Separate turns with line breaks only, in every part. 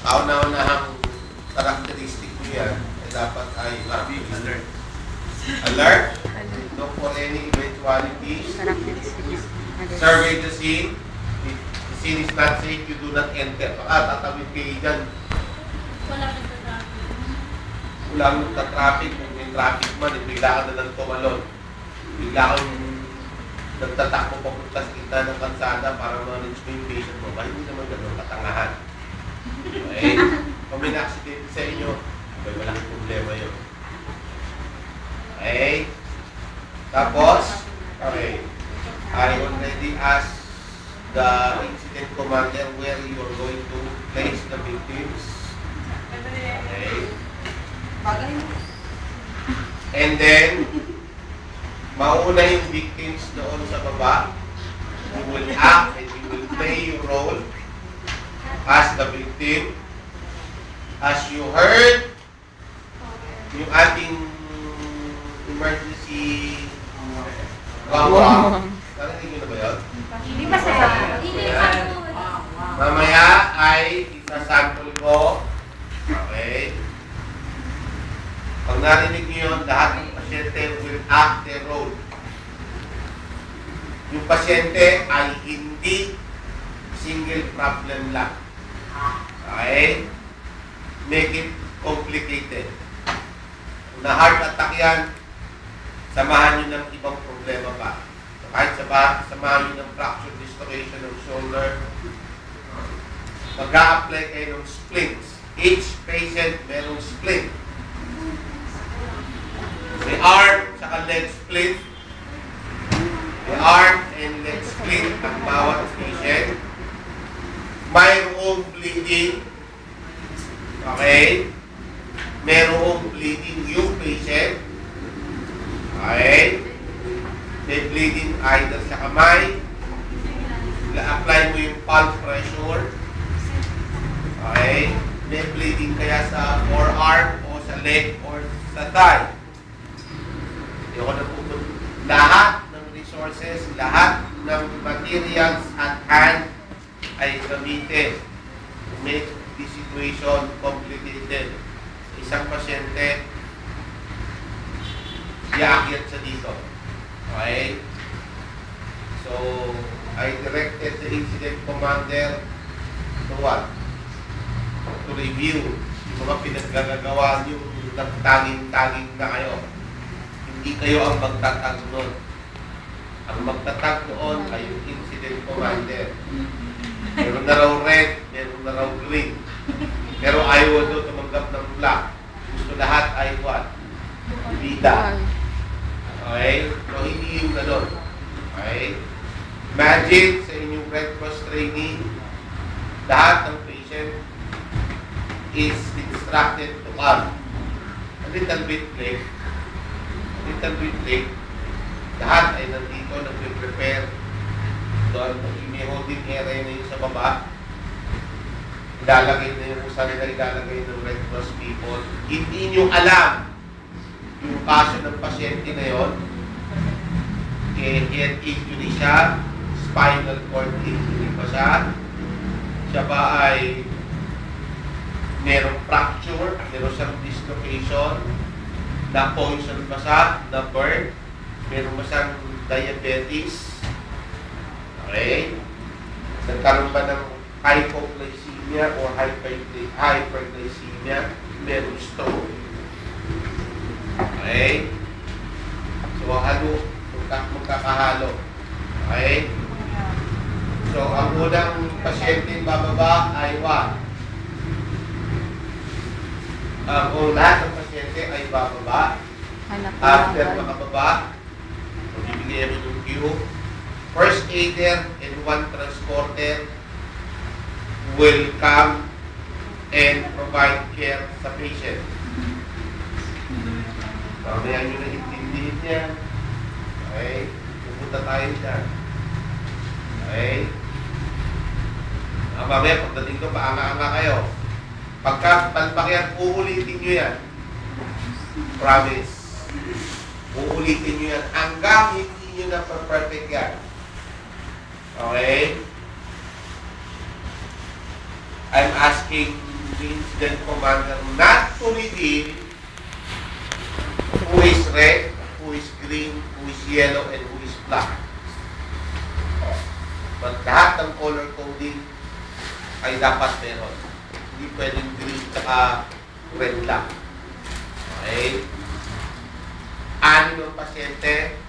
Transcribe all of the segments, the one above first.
kauna-unahang characteristic mo yan, dapat ay alert. Alert? Look for any eventualities. Survey the scene. If the scene is not safe, you do not enter. Baka tatawid kayo dyan. Walang nagta-traffic. Kung may traffic man, bigla ka na lang tumalon. Bigla kang nagtatakbo papunta sa kita ng kalsada para manage mo yung patient mo. Bakit hindi naman gano'n katangahan? Okay? Kung may na-accident sa inyo, may malaking problema yun. Okay? Tapos, okay. I already asked the incident commander where you are going to place the victims. Okay? And then, mauna yung victims doon sa baba. You will act and you will play your role as the victim. As you heard, yung ating emergency wawa. Narinig nyo na ba yun?
Hindi pa sa
mamaya ay isasample ko. Okay? Pag narinig nyo yun, lahat ng pasyente will act their role. Yung pasyente ay hindi single problem lang. Okay? Make it complicated. Kung na-heart attack yan, samahan nyo ng ibang problema pa. So, kahit samahan nyo ng fracture dislocation ng shoulder, mag-a-apply kayo ng splints. Each patient merong splint. May arm, saka leg splint. May arm and leg splint ang bawat patient. Mayroong bleeding. Okay? Merong bleeding yung patient. Okay? May bleeding either sa kamay. Apply mo yung pulse pressure. Okay? May bleeding kaya sa forearm o sa leg or sa thigh. Yung ko na pupunta. Lahat ng resources, lahat ng materials at hand ay gamitin to make the situation complicated. Isang pasyente, iakyat sa dito. Okay? So, I directed the incident commander to what? To review yung mga pinaggagawa nyo, nagtanging-tanging na kayo. Hindi kayo ang magtatag doon. Ang magtatag doon ay yung incident commander. Meron na raw red, meron na raw green. Pero ayaw doon tumanggap ng black. Gusto lahat ay what? Bida. Okay? So, hindi yung gano'n. Okay? Imagine sa inyong Red Cross training, lahat ng patient is instructed to come. A little bit late. Lahat ay nandito, nag-prepare. Doon, may holding area na yun sa baba. Ilalagay na yung kung saan nila ilalagay ng Red Cross people. Hindi nyo alam yung kaso ng pasyente na yun. Head injury siya, spinal cord injury pa siya. Siya ba ay merong fracture, meron siyang dislocation, na-poison ba siya, na-burn, meron ba siyang diabetes, okay? Nagkaroon ba ng hypoglycemia or hyperglycemia, meron stroke. Okay? So, magkakahalo. Okay? So, ang unang pasyente bababa ay what? Lahat ng pasyente ay bababa. After makababa, bibigyan mo yung queue. First aider and one transporter will come and provide care sa patient. Mamaya nyo na intindihin niya. Okay? Pupunta tayo dyan. Okay? Mamaya, pagdating ko, paanga-anga kayo. Pagka palpak yan, uulitin nyo yan. Promise. Uulitin nyo yan. Hanggang hindi nyo na perfect yan. Okay? I'm asking the incident commander not to reveal who is red, who is green, who is yellow, and who is black. But lahat ng color coding ay dapat meron. Hindi pwedeng green tsaka red lang. Okay? 6 ng pasyente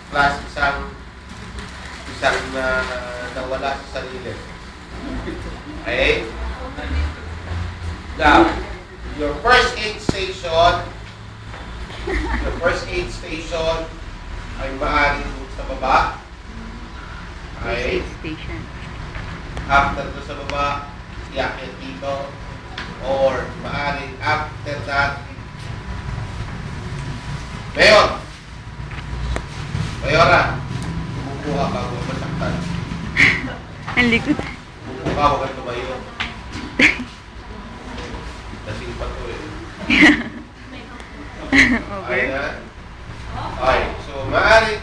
plus isang nawala sa sarili. Okay? Now, your first aid station ay maaaring sa baba. Okay? After to sa baba, iakyat dito. Or maaaring after that, Mayora, kumukuha ka, huwag masaktan.
Ang likod.
Kumukuha, huwag kang tumayo. Lasing pa to eh. Okay na? Okay, so maaaring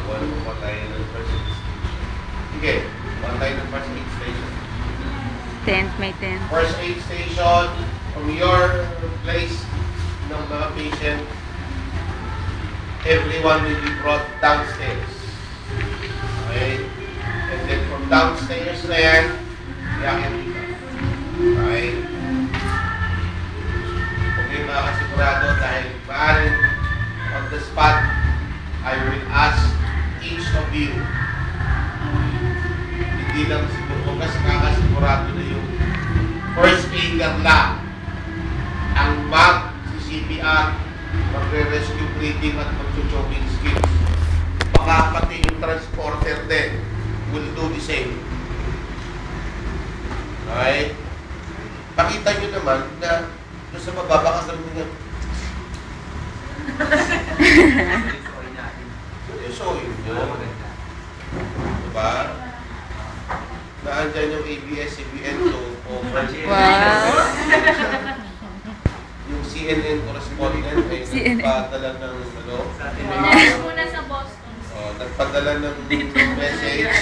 wala mo pa tayo ng first aid station. Sige, wala tayo ng first aid station.
Tent, may tent.
First aid station from your place ng mga patient, everyone will be brought downstairs. Okay? And then from downstairs na yan, iyakin dito. Okay? Kung yung makakasigurado dahil maaaring on the spot, I will ask each of you, hindi lang siguro, kung nakakasigurado na yung first aider lang ang mag-CPR, magre-rescue breathing at mag-choking skills. Baka pati yung transporter din will do the same. Okay? Pakita nyo naman na doon sa mababa ka sabi nga isuin nyo. Diba? Naandyan yung ABS-CBN to yung CNN correspondent ay nagpadala ng
muna sa Boston.
Nagpadala ng message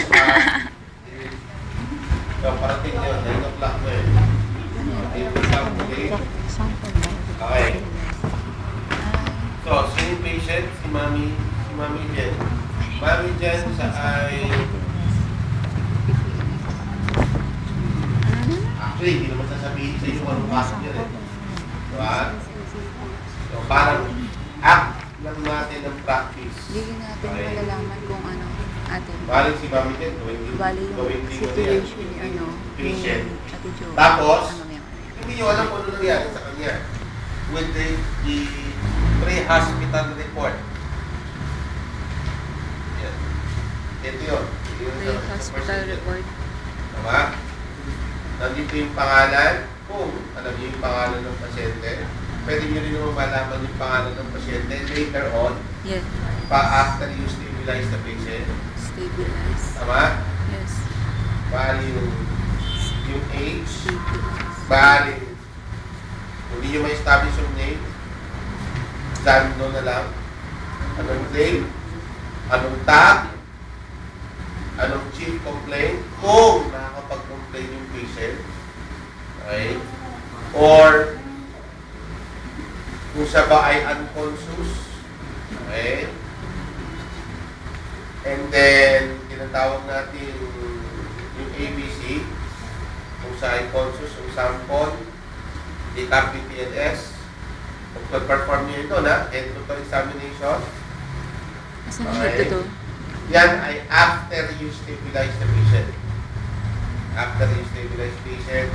parating yun, 9 o'clock na eh. Okay. So, sino yung patient? Si Mami Jen. Mami Jen sa ay actually, hindi naman sasabihin sa iyo anong kaso niya eh. Diba? So, parang act lang natin ng practice.
Hindi natin malalaman kung ano atin.
Bali si Mami Jen,
Bali yung situation ni ano,
patient.
Ate Jo.
Tapos, hindi nyo alam kung ano nangyari sa kanya. With the pre-hospital report. Yan. Ito yun.
Pre-hospital report.
Diba? Nandito yung pangalan. Kung alam niyo yung pangalan ng pasyente, pwede nyo rin naman malaman yung pangalan ng pasyente later on.
Yes.
After you stabilize the patient.
Stabilize.
Tama?
Yes.
Bali yung age.
Stabilize.
Bali, hindi nyo ma-establish yung name. Zando na lang. Anong claim? Anong tag? Anong chief complaint? Kung nakakapag-complain yung patient. Okay? Or kung siya ba ay unconscious. Okay? And then, tinatawag natin yung ABC. Kung siya ay conscious, yung sample, DTAP, PTLS. Kung perform nyo ito na, end-to-toe examination.
Okay. Ito?
Yan ay after you stabilize the patient. After you stabilize the patient,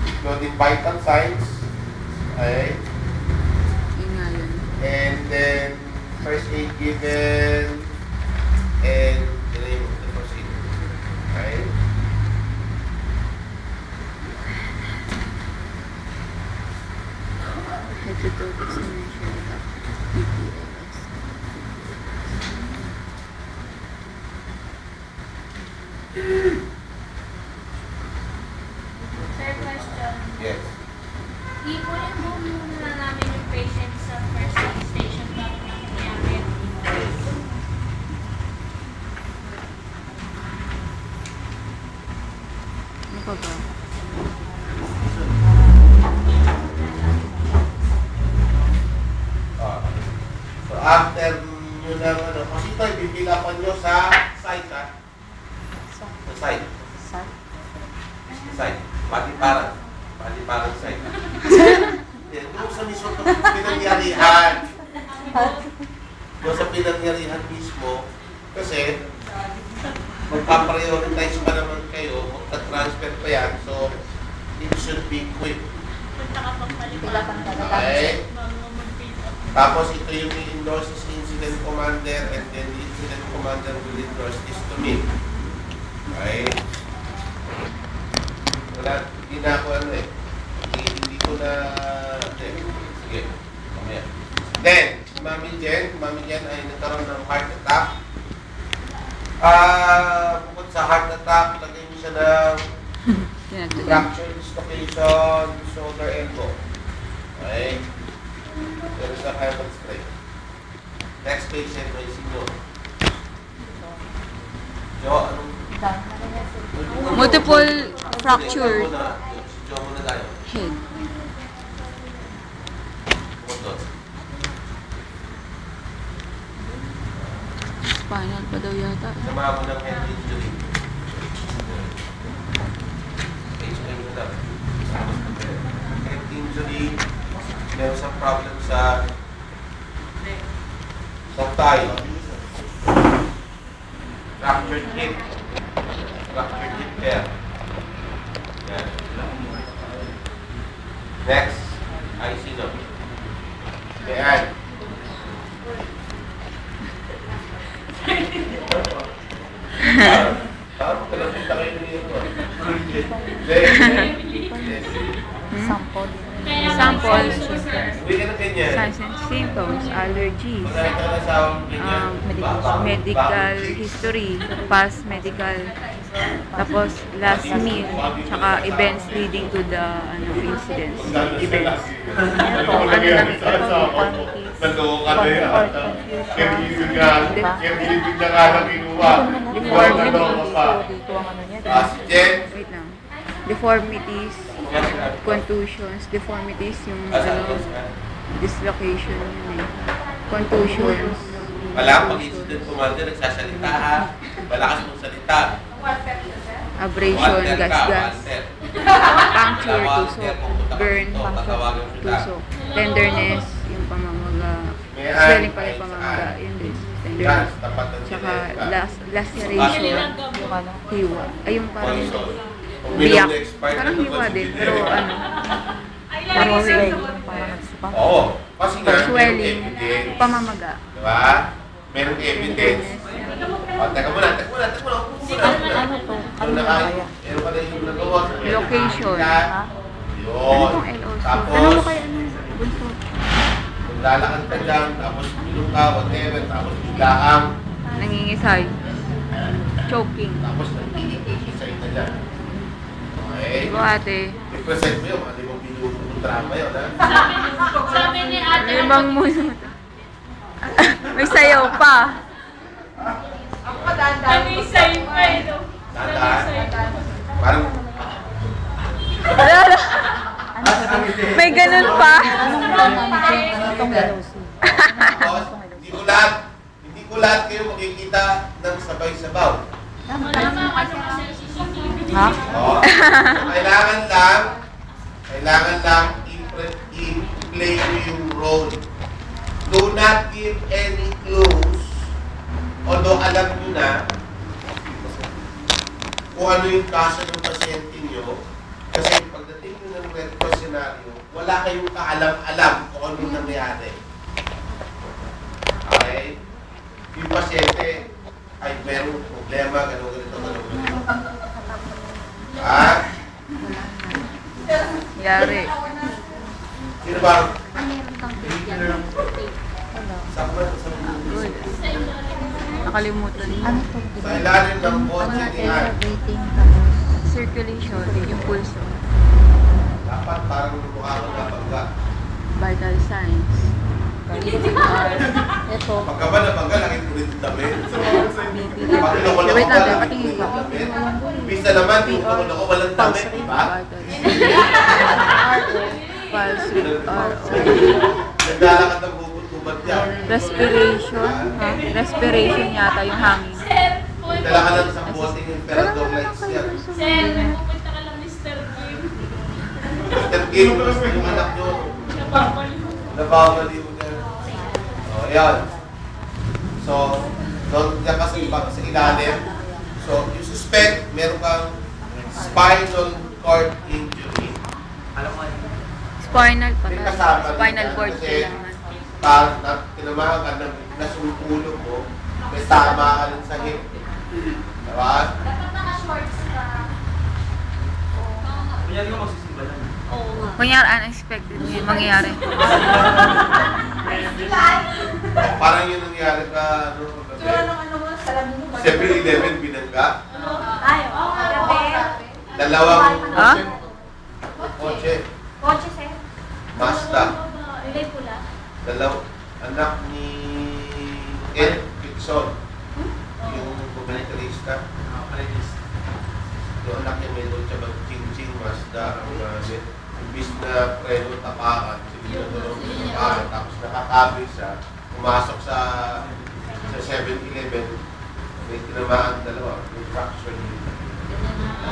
including vital signs. Okay?
Yun nga yun.
And then, first aid given, and the name of the first aid. Okay?
Ito examination of PTLS.
Sir, question.
Yes.
Ipunin mo muna namin yung patient sa first aid station bago namin i-akit.
Ano pa ba?
So after nyo ng ano, kasi ito ibibilapan nyo sa site ha. Sa site. Sa site. Paliparan. Paliparan site. Doon sa mismo pinangyarihan. Doon sa pinangyarihan mismo. Kasi magpa-prioritize pa naman kayo, magta-transfer pa yan. So, it should be quick. Okay? Tapos ito yung i-endorse is incident commander and then the incident commander will endorse this to me. Okay? Wala, hindi na ako ano eh. Hindi ko na... Sige, mamaya. Then, Mami Jen ay nagkaroon ng heart attack. Bukod sa heart attack, lagay niyo siya ng fracture dislocation, shoulder elbow. Okay? There is a heaven straight. Next patient, may sino. Jo, anong...
Multiple fracture.
Jo muna tayo.
Head.
Bukod.
Spinal pa daw yata.
Sama mo ng head injury. HM na daw. Head injury. Meron sa problem sa tayo. Fractured hip. Fractured hip pair. Yan. Next, ay sino? Ayan. Parang kalapita kayo niyo ito.
Sample.
Uwi ka na ganyan.
Signs and symptoms, allergies,
Wala ka na sa ganyan.
medical history, past medical, tapos last meal, tsaka events leading to the incidents. Events. Ano lang ito,
Nandoko ka na yan. Kaya-ibig na nga lang kinuha. Ikuha na daw ka pa.
Si Jen.
Wait lang. Deformities, contusions, deformities, yung dislocation yun eh. Contusions.
Wala, pag-incident commander, nagsasalita ha. Malakas mong salita.
Abrasion, gas-gas, puncture, tusok, burn, tusok, tenderness, yung pamamaga, swelling pala yung pamamaga, yun din, tenderness. Tsaka laceration, hiwa. Ay, yung parang biyak. Parang hiwa din, pero ano, parang swelling.
Oo. Kasi nga, merong
Swelling,
evidence.
pamamaga.
Diba? Merong evidence. O, teka muna. Upo muna.
Ano to? Ano na kaya?
Meron pala yung nagawa.
Location.
Yun.
Ano tong LOC? Ano mo
Tapos,
kaya ano? Bunso.
kung lalakad ka dyan, tapos bilong ka, whatever, tapos biglaang,
Nangingisay. Choking.
tapos nagkikisay na dyan. Okay?
Diba ate?
I-present mo yun, hindi mo bilong drama yun, ha?
Sabi ni ate,
Limang muna. May sayaw pa.
kami sa'yo pa eh. no?
Tandaan. Parang,
May ganun pa.
tapos, hindi ko lahat kayo makikita ng sabay-sabaw.
Tama kasi kasi CCTV.
Oo. So, kailangan lang i-play mo yung role. Do not give any clues, although alam nyo na kung ano yung kaso ng pasyente nyo, kasi pagdating nyo ng red cross scenario, wala kayong kaalam-alam kung ano nangyari. Okay? Yung pasyente ay merong problema, ganito.
Yari.
Sino ba?
Good. Nakalimutan mo.
Sa ilalim ng kotse ni Ann.
Circulation, yung pulso.
Dapat parang mukha kang kapagka.
Vital signs. Ito.
Pagka ba nabangga, nakita ulit yung damit. Pag
Wait
ilokol
lang,
ako,
patingin ko.
Bisa naman, yung ilokol ako, walang damit, di ba?
Pulse rate,
Naglalakad ng bubot-bubot yan.
Respiration. Ha? Respiration yata yung hangin.
Sir,
Dala ka lang sa boting yung Emperador Lights yan.
Sir, nagpupunta ka lang Mr. Kim.
Mr. Kim, yung anak nyo,
Napapaliw.
nabawaliw niya. O, ayan. So, doon niya kasi sa ilalim. So, you suspect meron kang spinal cord injury.
Spinal
May
pala.
kasama
Spinal
din
cord
kasi
kailangan.
tinamahan ka ng nasumpulong mo, may tama ka rin sa hip. Diba?
Dapat naka-shorts ka.
Kunyari ko magsisimba lang.
Oo nga.
Kunyari, unexpected yun mangyayari.
Parang yun nangyari ka, ano, gabi. 7-Eleven binangga.
Ay, oo.
Dalawang
Ha?
kotse,
Kotse, sir.
Mazda.
Hindi pula.
Anak ni Ed Pixon, yung kumentarista. Yung anak niya may doon siya mag-ching-ching Mazda. Ang imbis na preno tapakan, sinunod ng tapakan, tapos nakakabit siya, pumasok sa 7-Eleven, may tinamaan dalawa, may fracture yun.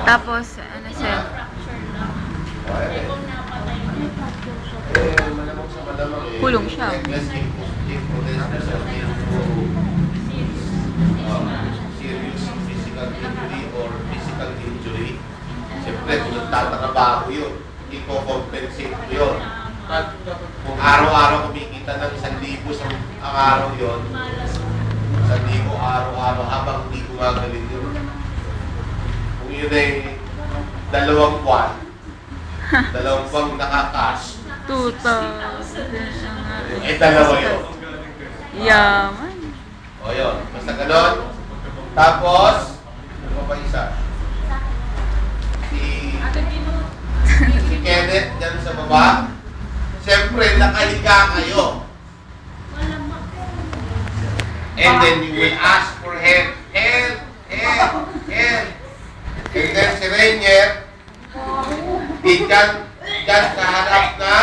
Tapos, ano siya?
Fracture lang.
Okay.
Kung napatay mo.
Malamang sa malamang eh.
Kulong siya.
Reckless imprudence na siya serious physical injury or physical injury. Siyempre, kung nagtatrabaho yun, i-compensate mo yun. Kung araw-araw kumikita ng 1,000 sa ang araw yun, 1,000 araw-araw habang hindi gumagaling yun. Kung yun ay 2 buwan, 2 buwan nakakas,
2,000.
eh dalawa yun.
Yaman.
O yun, basta ganon. Tapos, ano pa isa? Si Kenneth dyan sa baba. Siyempre, nakahiga kayo. And then you will ask for help. Help! Help! Help! And then si Rainier, di dyan sa harap na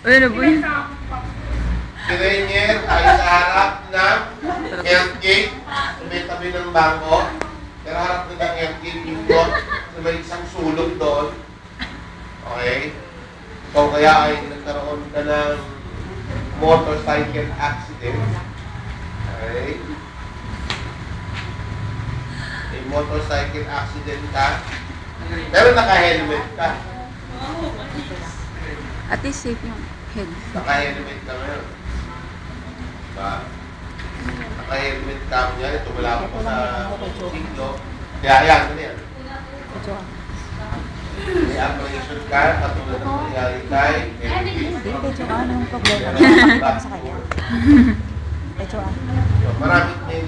Ano ba yun?
si Rainier ay sa harap ng health gate, may tabi ng bangko, pero harap na ng health gate yung doon, so may isang sulog doon. Okay? Ikaw kaya ay nagkaroon ka ng motorcycle accident. Okay? May motorcycle accident ka, pero naka-helmet ka.
At least safe yung head.
Naka-helmet ka ngayon. Diba? Naka-helmet ka niya. Tumula ko sa siglo. Kaya yan, ano yan? May operation ka, katulad ng nangyari kay
Hindi, medyo anong problema. Sa kanya. Medyo
So, may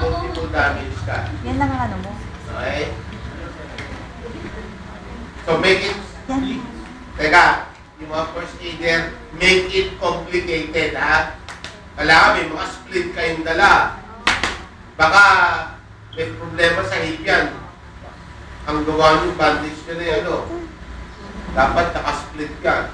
multiple damage ka.
Yan lang ang ano mo.
Okay? So, make it...
Yan.
Teka, yung mga first aider, make it complicated, ha? Kailangan may mga split kayong dala. Baka may problema sa hip yan. Ang gawa nyo, bandage ka na yan, ano? Dapat naka-split ka.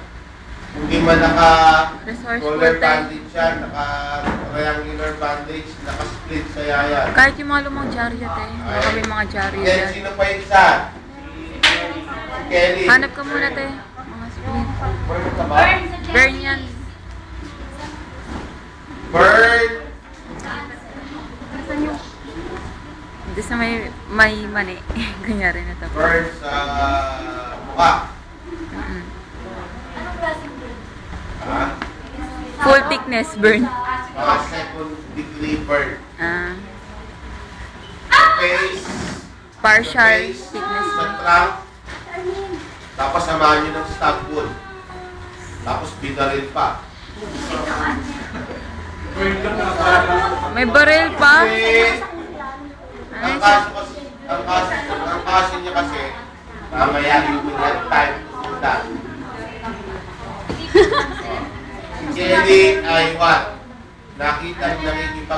Kung di man
Resourceful
naka-roller
tayo.
bandage yan, naka-triangular bandage, naka-split kaya yan.
Kahit yung mga lumang chariot eh. Baka may mga chariot
Then,
yan.
sino pa yung isa? Si Kelly.
Hanap ka muna te. Mga split.
Burn ka ba?
Burn yan.
Burn!
Hindi sa may mani. Kunyari na tapos.
Burn sa mukha.
Mm-mm.
Ha?
Full thickness burn.
Mga second degree burn.
Ah,
Face.
partial
Face.
thickness
Sa
burn.
trunk. Tapos samahan nyo ng stab wound. Tapos binaril pa.
May baril pa?
Kasi,
Ano
ang kaso niya kasi, mamaya you will have time to do that. Kelly ay what? Nakita nakikipag